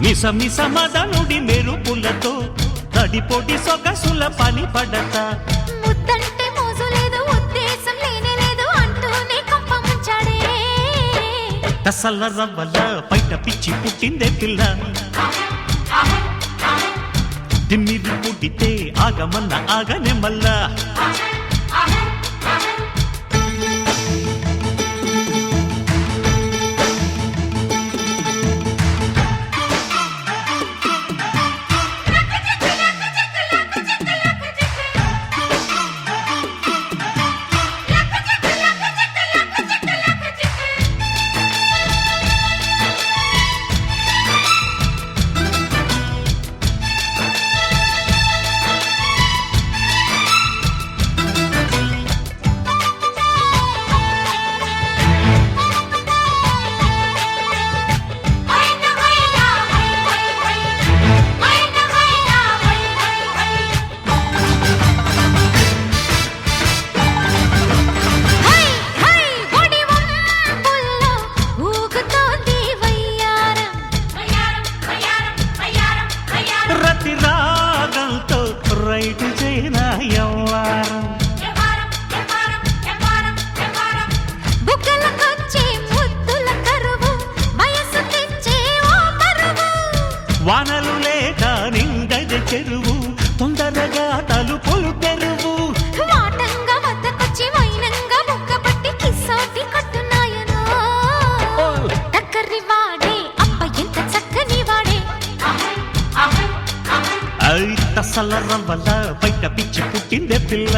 మిస మిస మదనుడి మెరుపులతో తడిపోటి సొగసుల పని పడత ముద్దంటే మోజు లేదు ఉద్దేశం లేనే లేదు అంటూనే కప్ప ముంచాడే తసల్ల రవ్వల పైట పిచ్చి పుట్టిందే పిల్ల తిమ్మిది పుట్టితే ఆగమన్న ఆగనే మల్లా వానలు లేక నిండది చెరువు తొందరగా తలుపులు తెరువు వాటంగా వద్దకొచ్చి వైనంగా ముక్కపట్టి కిస్సాటి కట్టున్నాయనో టక్కరి వాడే అప్ప ఎంత చక్కని వాడే తసల రవ్వల బయట పిచ్చి పుట్టిందే పిల్ల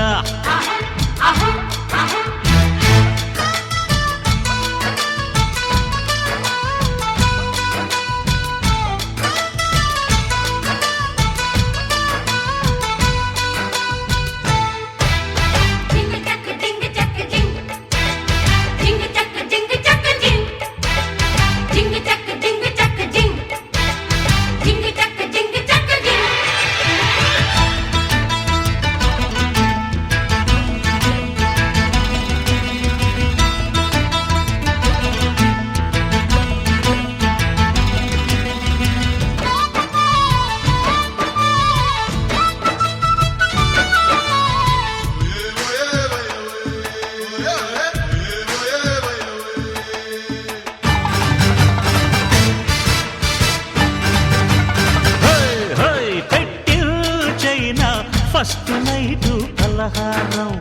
ఫస్ట్ నైటు పలహారం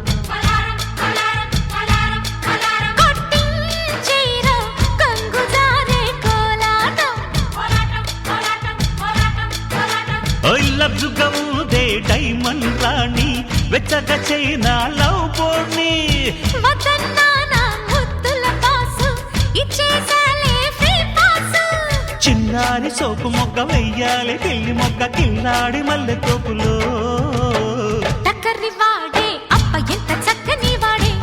లబ్జుగా ఉందే డైమండ్ రాణి వెచ్చగా చైనా లవ్ బోర్ని చిన్నారి సోపు మొగ్గ వెయ్యాలి పెళ్లి మొగ్గ కిల్లాడి మల్లె తోపులో టక్కరి వాడే అప్ప ఎంత చక్కని వాడే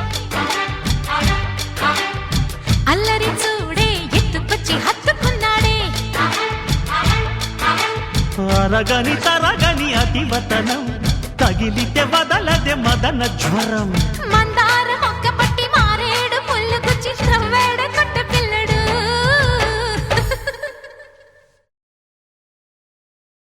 అల్లరి చూడే ఎత్తుకొచ్చి హత్తుకున్నాడే అరగని తరగని అతివతనం తగిలితే వదలదే మదన జ్వరం మందార